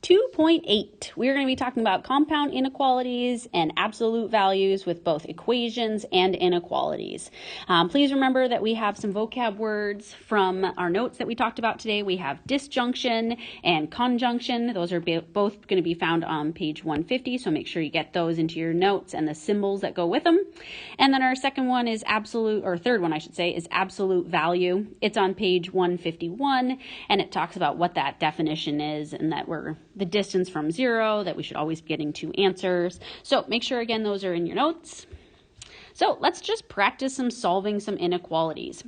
2.8, we're going to be talking about compound inequalities and absolute values with both equations and inequalities. Please remember that we have some vocab words from our notes that we talked about today. We have disjunction and conjunction. Those are both going to be found on page 150, so make sure you get those into your notes and the symbols that go with them. And then our second one is absolute, or third one I should say, is absolute value. It's on page 151, and it talks about what that definition is and that we're the distance from zero, that we should always be getting two answers. So make sure, again, those are in your notes. So let's just practice solving some inequalities.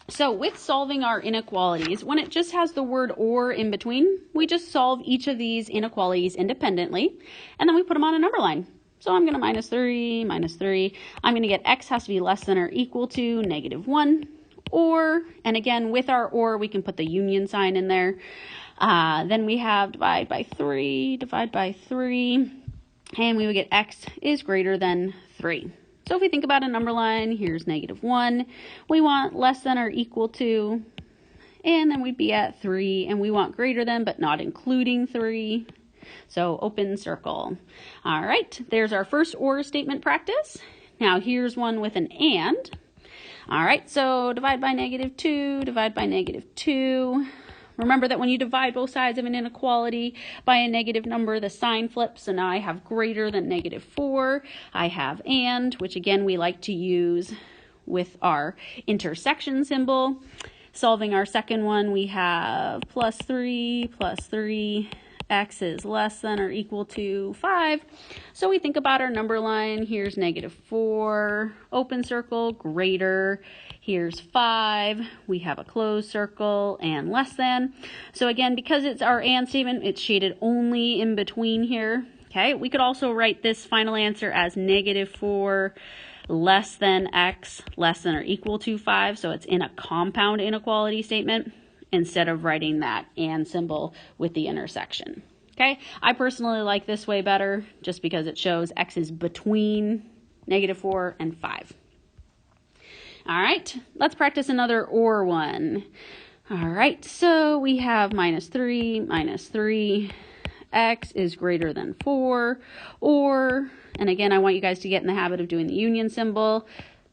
So with solving our inequalities, when it just has the word or in between, we just solve each of these inequalities independently, and then we put them on a number line. So I'm going to minus 3. I'm going to get x has to be less than or equal to -1. Or, and again, with our or, we can put the union sign in there. Then we have divide by 3, and we would get x is greater than 3. So if we think about a number line, here's -1. We want less than or equal to, and then we'd be at 3, and we want greater than, but not including 3. So open circle. All right, there's our first or statement practice. Now here's one with an and. All right, so divide by -2. Remember that when you divide both sides of an inequality by a negative number, the sign flips. So now I have greater than -4. I have and, which again we like to use with our intersection symbol. Solving our second one, we have plus 3, x is less than or equal to 5. So we think about our number line. Here's -4, open circle, greater. Here's 5. We have a closed circle and less than. So again, because it's our and statement, it's shaded only in between here. Okay, we could also write this final answer as -4 less than x less than or equal to 5. So it's in a compound inequality statement, instead of writing that and symbol with the intersection. Okay, I personally like this way better just because it shows x is between -4 and 5. All right, let's practice another or one. All right, so we have -3, x is greater than 4, or, and again, I want you guys to get in the habit of doing the union symbol.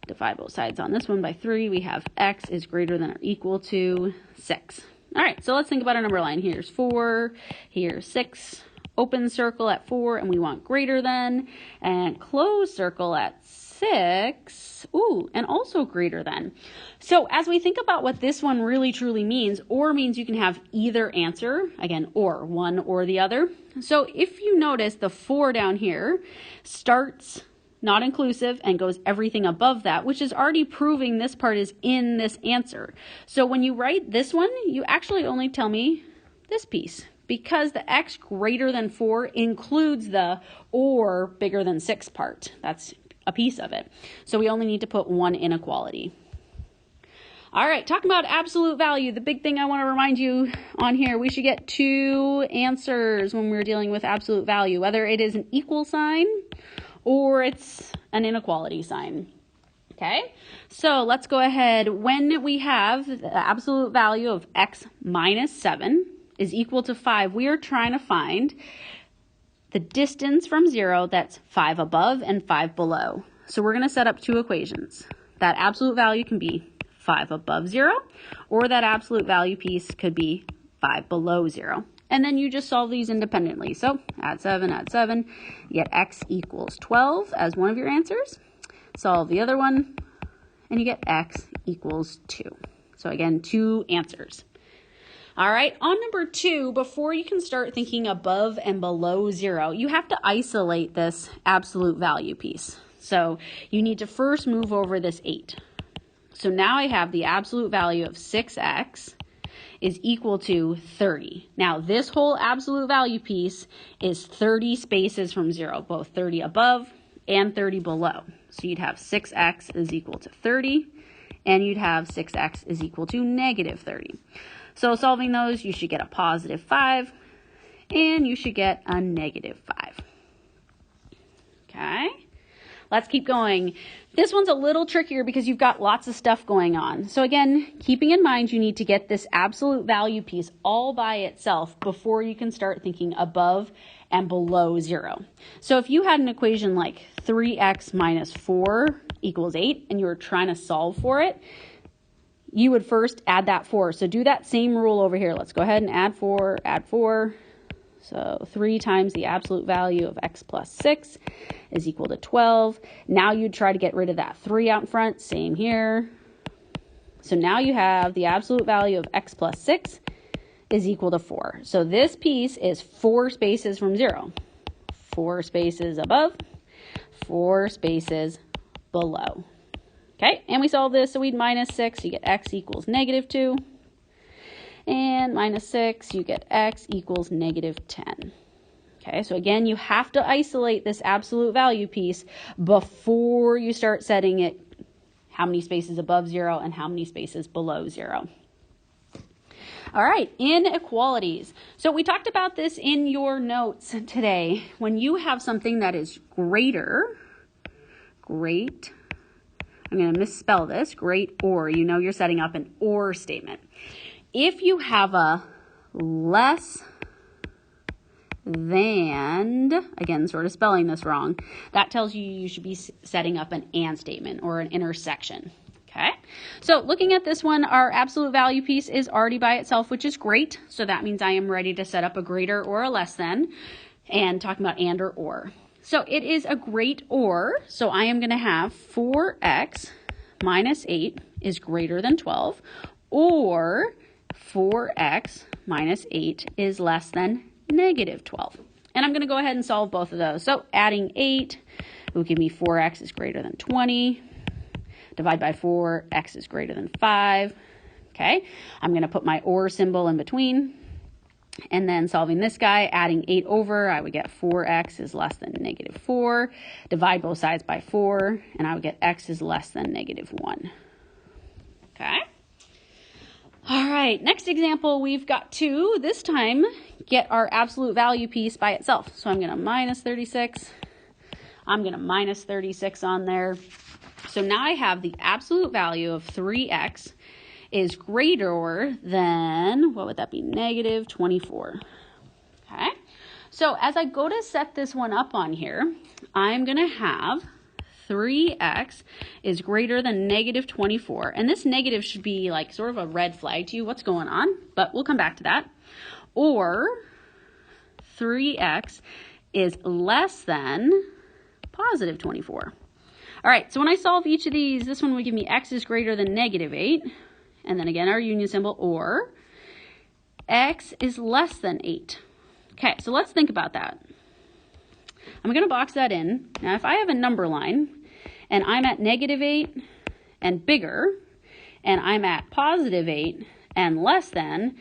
Divide both sides on this one by 3. We have x is greater than or equal to 6. All right, so let's think about our number line. Here's 4, here's 6, open circle at 4, and we want greater than, and closed circle at 6, and also greater than. So as we think about what this one really truly means, or means you can have either answer, again, or one or the other. So if you notice, the 4 down here starts not inclusive and goes everything above that, which is already proving this part is in this answer. So when you write this one, you actually only tell me this piece, because the x greater than 4 includes the or bigger than 6 part. That's a piece of it. So we only need to put one inequality. All right, talking about absolute value, the big thing I want to remind you on here, we should get two answers when we're dealing with absolute value, whether it is an equal sign or it's an inequality sign. Okay, so let's go ahead. When we have the absolute value of x minus 7 is equal to 5, we are trying to find the distance from 0 that's 5 above and 5 below. So we're going to set up two equations. That absolute value can be 5 above 0, or that absolute value piece could be 5 below 0. And then you just solve these independently. So add 7, you get x equals 12 as one of your answers. Solve the other one, and you get x equals 2. So again, two answers. All right, on number 2, before you can start thinking above and below 0, you have to isolate this absolute value piece. So you need to first move over this 8. So now I have the absolute value of 6x is equal to 30. Now this whole absolute value piece is 30 spaces from 0, both 30 above and 30 below. So you'd have 6x is equal to 30, and you'd have 6x is equal to -30. So solving those, you should get a positive 5, and you should get a -5. Okay. Let's keep going. This one's a little trickier because you've got lots of stuff going on. So again, keeping in mind you need to get this absolute value piece all by itself before you can start thinking above and below 0. So if you had an equation like 3x minus 4 equals 8 and you were trying to solve for it, you would first add that 4. So do that same rule over here. Let's go ahead and add 4, add 4. So 3 times the absolute value of x plus 6 is equal to 12. Now you'd try to get rid of that 3 out in front. Same here. So now you have the absolute value of x plus 6 is equal to 4. So this piece is 4 spaces from 0. 4 spaces above, 4 spaces below. Okay, and we solve this, so we'd minus 6, you get x equals negative 2. And minus 6, you get x equals negative 10. Okay, so again, you have to isolate this absolute value piece before you start setting it how many spaces above 0 and how many spaces below 0. All right, inequalities. So we talked about this in your notes today. When you have something that is greater, I'm going to misspell this, great or, you know you're setting up an or statement. If you have a less than, again, sort of spelling this wrong, that tells you you should be setting up an and statement or an intersection. Okay, so looking at this one, our absolute value piece is already by itself, which is great. So that means I am ready to set up a greater or a less than, and talking about and or. So it is a great or, so I am going to have 4x minus 8 is greater than 12, or 4x minus 8 is less than negative 12. And I'm going to go ahead and solve both of those. So adding 8 will give me 4x is greater than 20. Divide by 4, x is greater than 5. Okay, I'm going to put my or symbol in between. And then solving this guy, adding 8 over, I would get 4x is less than negative 4. Divide both sides by 4, and I would get x is less than negative 1. Okay. All right, next example, we've got to, this time, get our absolute value piece by itself. So I'm going to minus 36. I'm going to minus 36 on there. So now I have the absolute value of 3x is greater than, what would that be, negative 24. Okay, so as I go to set this one up on here, I'm going to have 3x is greater than negative 24. And this negative should be like sort of a red flag to you. What's going on? But we'll come back to that. Or 3x is less than positive 24. All right, so when I solve each of these, this one would give me x is greater than negative 8. And then again, our union symbol, or x is less than 8. Okay, so let's think about that. I'm going to box that in. Now, if I have a number line, and I'm at negative 8 and bigger, and I'm at positive 8 and less than,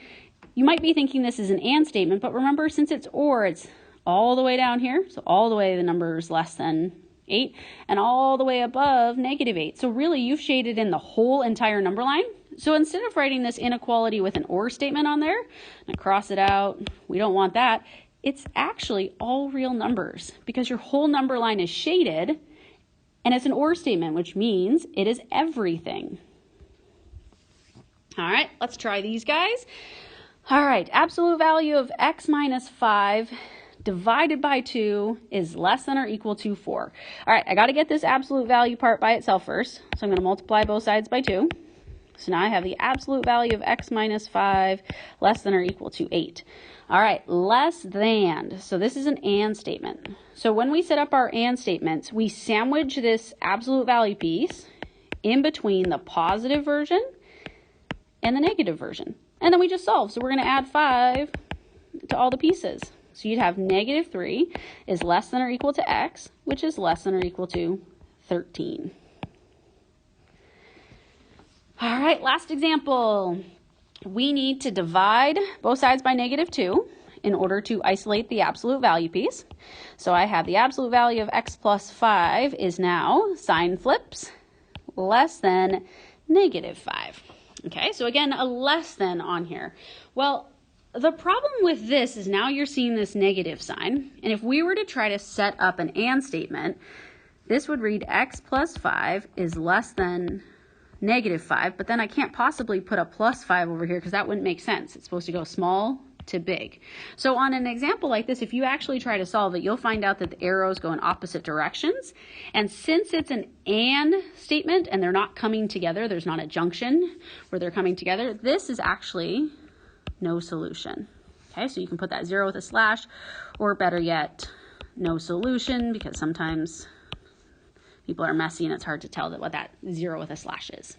you might be thinking this is an and statement, but remember, since it's or, it's all the way down here. So all the way the number is less than 8, and all the way above negative 8. So really, you've shaded in the whole entire number line. So instead of writing this inequality with an or statement on there, and cross it out, we don't want that, it's actually all real numbers because your whole number line is shaded and it's an or statement, which means it is everything. All right, let's try these guys. All right, absolute value of x minus 5 divided by 2 is less than or equal to 4. All right, I got to get this absolute value part by itself first. So I'm going to multiply both sides by 2. So now I have the absolute value of x minus 5 less than or equal to 8. All right, less than. So this is an and statement. So when we set up our and statements, we sandwich this absolute value piece in between the positive version and the negative version. And then we just solve. So we're going to add 5 to all the pieces. So you'd have negative 3 is less than or equal to x, which is less than or equal to 13. All right, last example. We need to divide both sides by negative 2 in order to isolate the absolute value piece. So I have the absolute value of x plus 5 is now, sign flips, less than negative 5. Okay, so again, a less than on here. Well, the problem with this is now you're seeing this negative sign. And if we were to try to set up an and statement, this would read x plus 5 is less than negative 5, but then I can't possibly put a plus 5 over here because that wouldn't make sense. It's supposed to go small to big. So on an example like this, if you actually try to solve it, you'll find out that the arrows go in opposite directions. And since it's an and statement and they're not coming together, there's not a junction where they're coming together, this is actually no solution. Okay, so you can put that 0 with a slash, or better yet, no solution, because sometimes people are messy and it's hard to tell what that 0 with a slash is.